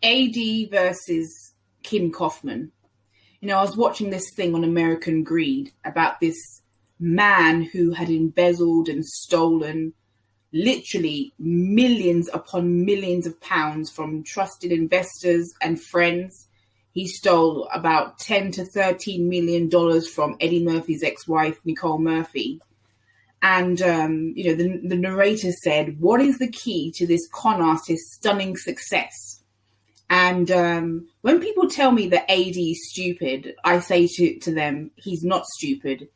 AD versus Kim Kaufman. You know, I was watching this thing on American Greed about this man who had embezzled and stolen literally millions upon millions of pounds from trusted investors and friends. He stole about $10 to $13 million from Eddie Murphy's ex-wife, Nicole Murphy. And, the narrator said, what is the key to this con artist's stunning success? And when people tell me that AD is stupid, I say to them, he's not stupid.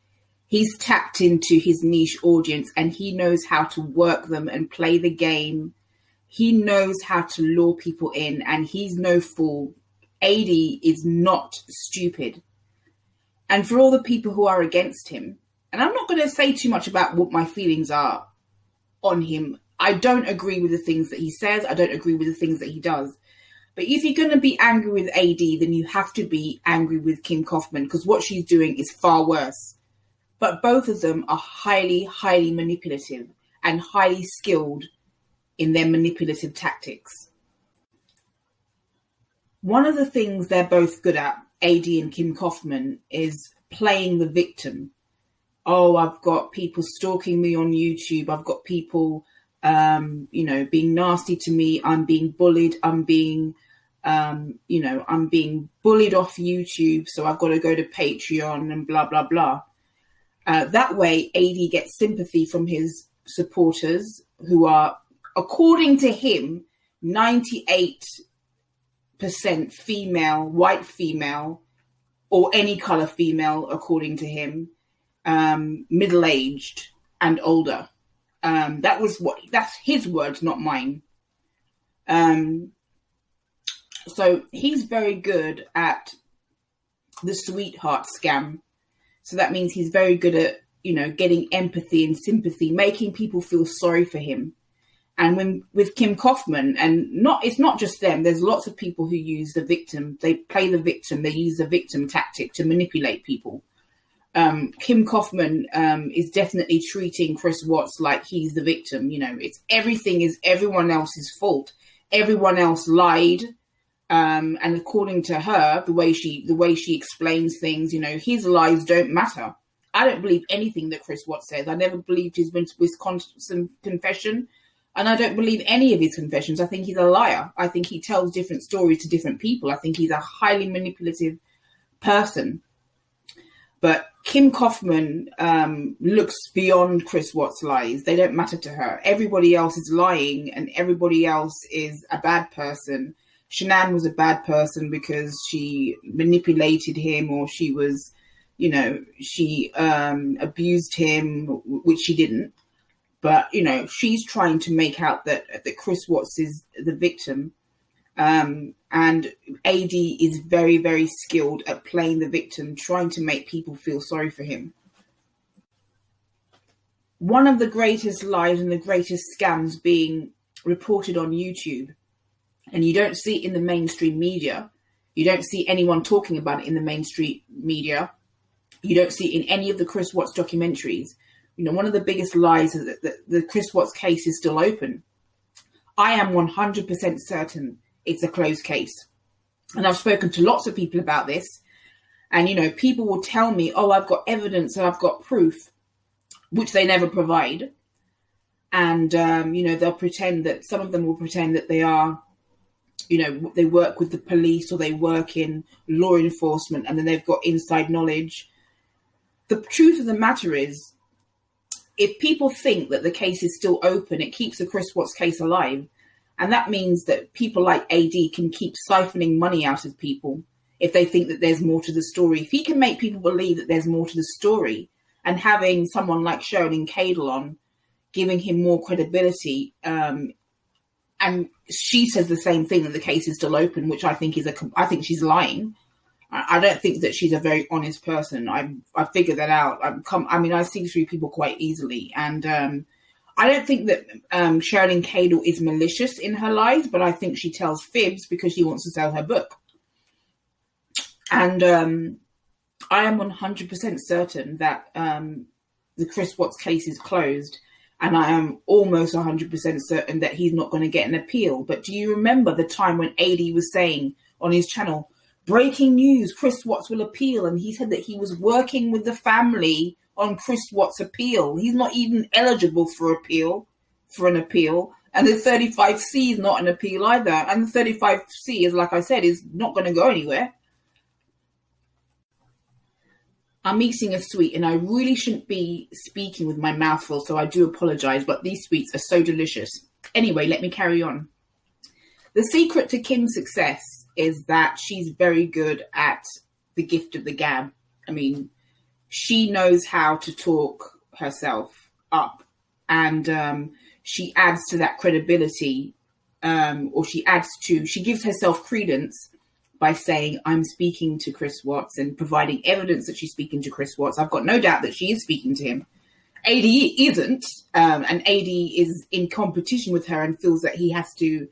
He's tapped into his niche audience and he knows how to work them and play the game. He knows how to lure people in, and he's no fool. AD is not stupid. And for all the people who are against him, and I'm not going to say too much about what my feelings are on him. I don't agree with the things that he says. I don't agree with the things that he does. But if you're going to be angry with AD, then you have to be angry with Kim Kaufman, because what she's doing is far worse. But both of them are highly, highly manipulative and highly skilled in their manipulative tactics. One of the things they're both good at, AD and Kim Kaufman, is playing the victim. Oh, I've got people stalking me on YouTube. I've got people, being nasty to me. I'm being bullied. I'm being bullied off YouTube. So I've got to go to Patreon and blah, blah, blah. That way, AD gets sympathy from his supporters, who are, according to him, 98% female, white female, or any color female, according to him, middle-aged and older. That's his words, not mine. So he's very good at the sweetheart scam. So that means he's very good at, getting empathy and sympathy, making people feel sorry for him. And with Kim Kaufman, it's not just them, there's lots of people who use the victim. They play the victim. They use the victim tactic to manipulate people. Kim Kaufman is definitely treating Chris Watts like he's the victim. Everything is everyone else's fault. Everyone else lied. And according to her, the way she explains things, his lies don't matter. I don't believe anything that Chris Watts says. I never believed his Wisconsin confession, and I don't believe any of his confessions. I think he's a liar. I think he tells different stories to different people. I think he's a highly manipulative person. But Kim Kaufman looks beyond Chris Watts' lies. They don't matter to her. Everybody else is lying, and everybody else is a bad person. Shanann was a bad person because she manipulated him, or she was, she abused him, which she didn't. But, she's trying to make out that Chris Watts is the victim. And AD is very, very skilled at playing the victim, trying to make people feel sorry for him. One of the greatest lies and the greatest scams being reported on YouTube, and you don't see it in the mainstream media. You don't see anyone talking about it in the mainstream media. You don't see it in any of the Chris Watts documentaries. One of the biggest lies is that the Chris Watts case is still open. I am 100% certain it's a closed case. And I've spoken to lots of people about this. And, people will tell me, oh, I've got evidence and I've got proof, which they never provide. And, they'll pretend that, some of them will pretend that they are, they work with the police or they work in law enforcement, and then they've got inside knowledge. The truth of the matter is, if people think that the case is still open, it keeps the Chris Watts case alive. And that means that people like AD can keep siphoning money out of people if they think that there's more to the story. If he can make people believe that there's more to the story, and having someone like Sherilyn Cadle on, giving him more credibility, and she says the same thing, that the case is still open, which I think I think she's lying. I don't think that she's a very honest person. I figured that out. I see through people quite easily. And I don't think that Sherilyn Cadle is malicious in her lies, but I think she tells fibs because she wants to sell her book. And I am 100% certain that the Chris Watts case is closed. And I am almost 100% certain that he's not going to get an appeal. But do you remember the time when AD was saying on his channel, breaking news, Chris Watts will appeal? And he said that he was working with the family on Chris Watts' appeal. He's not even eligible for an appeal. And the 35C is not an appeal either. And the 35C is, like I said, is not going to go anywhere. I'm eating a sweet and I really shouldn't be speaking with my mouth full, so I do apologize, but these sweets are so delicious. Anyway, let me carry on. The secret to Kim's success is that she's very good at the gift of the gab. I mean, she knows how to talk herself up, and she adds to that credibility, she gives herself credence by saying, I'm speaking to Chris Watts, and providing evidence that she's speaking to Chris Watts. I've got no doubt that she is speaking to him. AD isn't, and AD is in competition with her and feels that he has to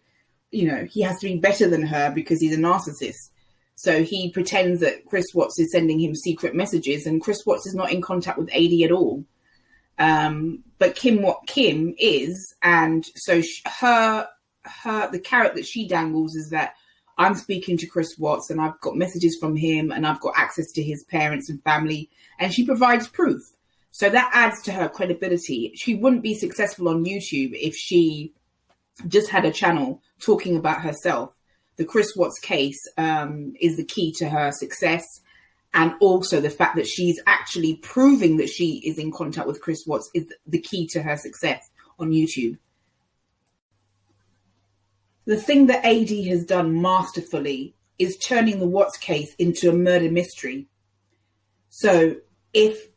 be better than her because he's a narcissist. So he pretends that Chris Watts is sending him secret messages, and Chris Watts is not in contact with AD at all. But Kim is, and so the carrot that she dangles is that I'm speaking to Chris Watts and I've got messages from him and I've got access to his parents and family, and she provides proof. So that adds to her credibility. She wouldn't be successful on YouTube if she just had a channel talking about herself. The Chris Watts case is the key to her success, and also the fact that she's actually proving that she is in contact with Chris Watts is the key to her success on YouTube. The thing that AD has done masterfully is turning the Watts case into a murder mystery. So if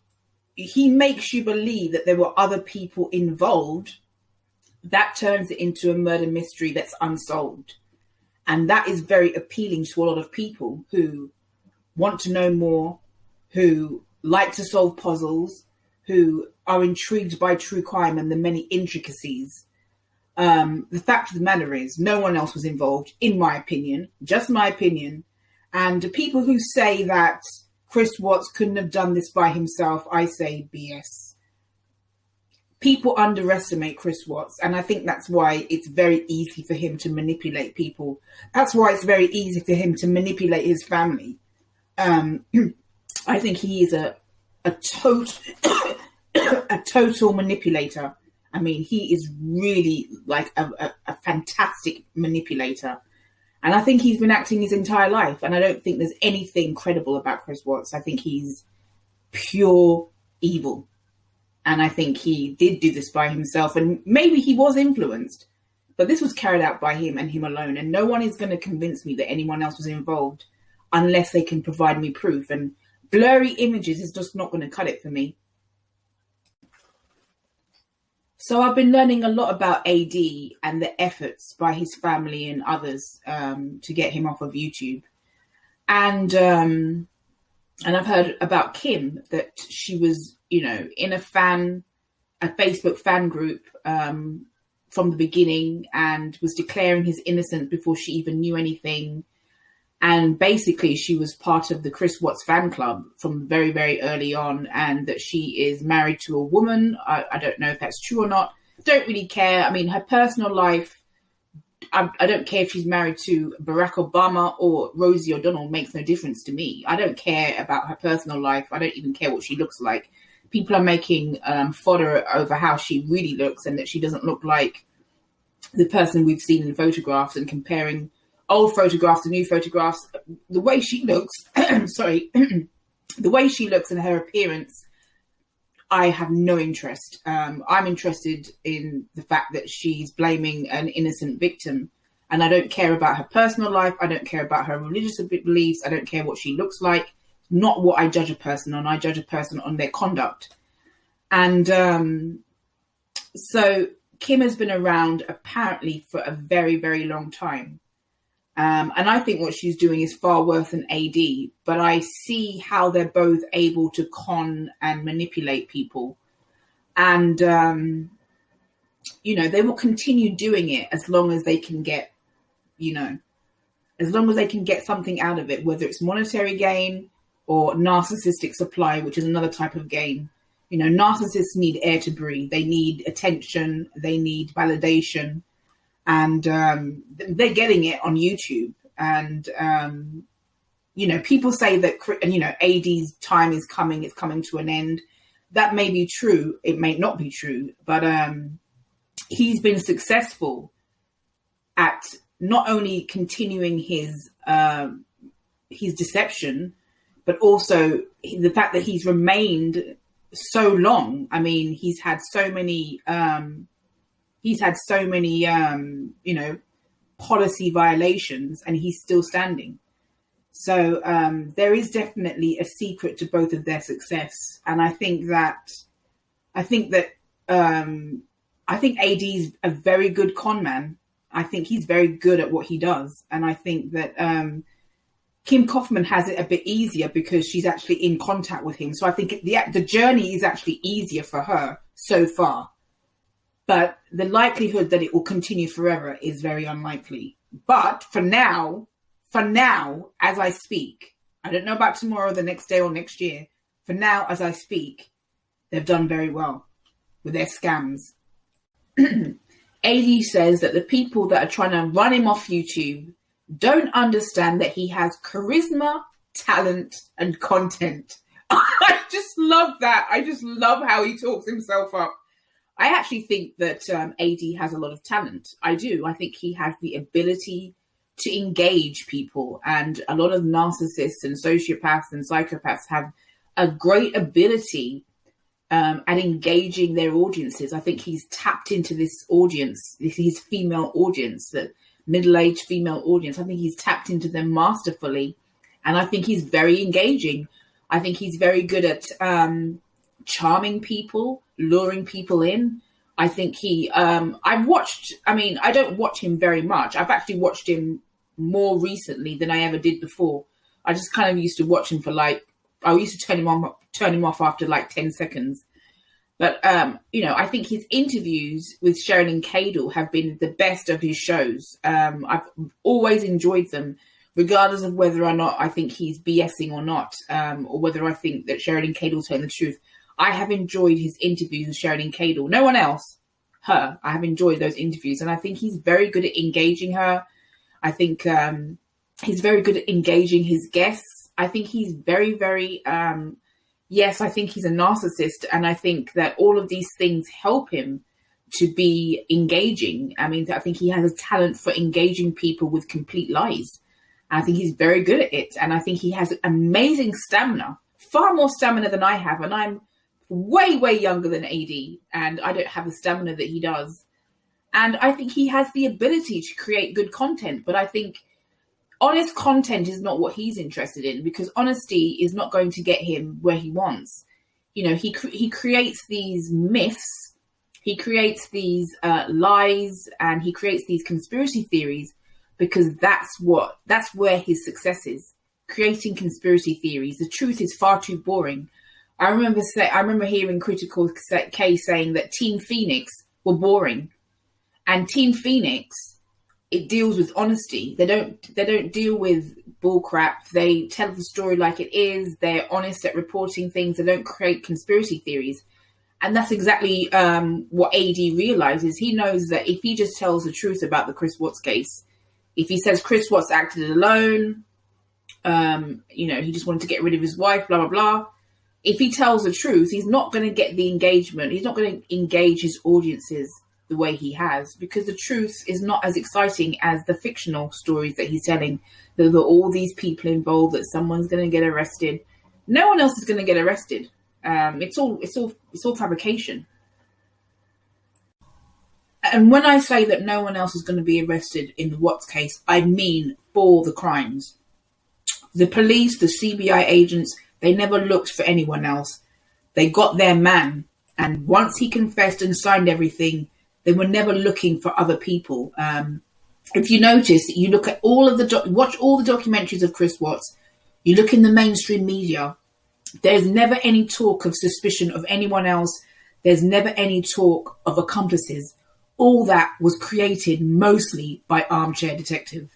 he makes you believe that there were other people involved, that turns it into a murder mystery that's unsolved. And that is very appealing to a lot of people who want to know more, who like to solve puzzles, who are intrigued by true crime and the many intricacies. The fact of the matter is, no one else was involved, in my opinion, just my opinion. And the people who say that Chris Watts couldn't have done this by himself, I say BS. People underestimate Chris Watts, and I think that's why it's very easy for him to manipulate people. That's why it's very easy for him to manipulate his family. I think he is a total manipulator. I mean, he is really like a fantastic manipulator. And I think he's been acting his entire life. And I don't think there's anything credible about Chris Watts. I think he's pure evil. And I think he did do this by himself. And maybe he was influenced. But this was carried out by him and him alone. And no one is going to convince me that anyone else was involved unless they can provide me proof. And blurry images is just not going to cut it for me. So I've been learning a lot about AD and the efforts by his family and others to get him off of YouTube. And I've heard about Kim, that she was, in a Facebook fan group from the beginning and was declaring his innocence before she even knew anything. And basically she was part of the Chris Watts fan club from very, very early on, and that she is married to a woman. I don't know if that's true or not. Don't really care. I mean, her personal life, I don't care if she's married to Barack Obama or Rosie O'Donnell, makes no difference to me. I don't care about her personal life. I don't even care what she looks like. People are making fodder over how she really looks and that she doesn't look like the person we've seen in photographs, and comparing old photographs to new photographs. The way she looks, the way she looks and her appearance, I have no interest. I'm interested in the fact that she's blaming an innocent victim, and I don't care about her personal life. I don't care about her religious beliefs. I don't care what she looks like. Not what I judge a person on. I judge a person on their conduct. And so Kim has been around apparently for a very, very long time. And I think what she's doing is far worse than AD, but I see how they're both able to con and manipulate people. And, they will continue doing it as long as they can get, as long as they can get something out of it, whether it's monetary gain or narcissistic supply, which is another type of gain. You know, narcissists need air to breathe. They need attention. They need validation. And they're getting it on YouTube. And, you know, people say that, you know, AD's time is coming. It's coming to an end. That may be true. It may not be true. But he's been successful at not only continuing his deception, but also the fact that he's remained so long. I mean, he's had so many, you know, policy violations, and he's still standing. So there is definitely a secret to both of their success. And I think AD's a very good con man. I think he's very good at what he does. And I think that Kim Kaufman has it a bit easier because she's actually in contact with him. So I think the journey is actually easier for her so far. But the likelihood that it will continue forever is very unlikely. But for now, as I speak, I don't know about tomorrow, the next day or next year. For now, as I speak, they've done very well with their scams. AD says that the people that are trying to run him off YouTube don't understand that he has charisma, talent, and content. I just love that. I just love how he talks himself up. I actually think that AD has a lot of talent. I do. I think he has the ability to engage people, and a lot of narcissists and sociopaths and psychopaths have a great ability at engaging their audiences. I think he's tapped into this audience, his female audience, that middle-aged female audience. I think he's tapped into them masterfully, and I think he's very engaging. I think he's very good at charming people, luring people in. I think I don't watch him very much. I've actually watched him more recently than I ever did before. I just kind of used to watch him for I used to turn him off after like 10 seconds. But, I think his interviews with Sharon Cadle have been the best of his shows. I've always enjoyed them, regardless of whether or not I think he's BSing or not, or whether I think that Sharon Cadle's telling the truth. I have enjoyed his interviews with Sharon Cadle. No one else, her. I have enjoyed those interviews, and I think he's very good at engaging her. I think he's very good at engaging his guests. I think he's very, very, yes, I think he's a narcissist, and I think that all of these things help him to be engaging. I mean, I think he has a talent for engaging people with complete lies. I think he's very good at it, and I think he has amazing stamina, far more stamina than I have, and I'm way, way younger than AD, and I don't have the stamina that he does. And I think he has the ability to create good content, but I think honest content is not what he's interested in, because honesty is not going to get him where he wants. You know, he creates these myths, he creates these lies, and he creates these conspiracy theories because that's where his success is, creating conspiracy theories. The truth is far too boring. I remember hearing Critical K saying that Team Phoenix were boring, and Team Phoenix, it deals with honesty. They don't deal with bullcrap. They tell the story like it is. They're honest at reporting things. They don't create conspiracy theories. And that's exactly what AD realizes. He knows that if he just tells the truth about the Chris Watts case, if he says Chris Watts acted alone, he just wanted to get rid of his wife, blah, blah, blah. If he tells the truth, he's not going to get the engagement. He's not going to engage his audiences the way he has, because the truth is not as exciting as the fictional stories that he's telling. There are all these people involved, that someone's going to get arrested. No one else is going to get arrested. It's all fabrication. And when I say that no one else is going to be arrested in the Watts case, I mean for the crimes. The police, the CBI agents, they never looked for anyone else. They got their man. And once he confessed and signed everything, they were never looking for other people. If you notice, you look at watch all the documentaries of Chris Watts, you look in the mainstream media, there's never any talk of suspicion of anyone else. There's never any talk of accomplices. All that was created mostly by Armchair Detective.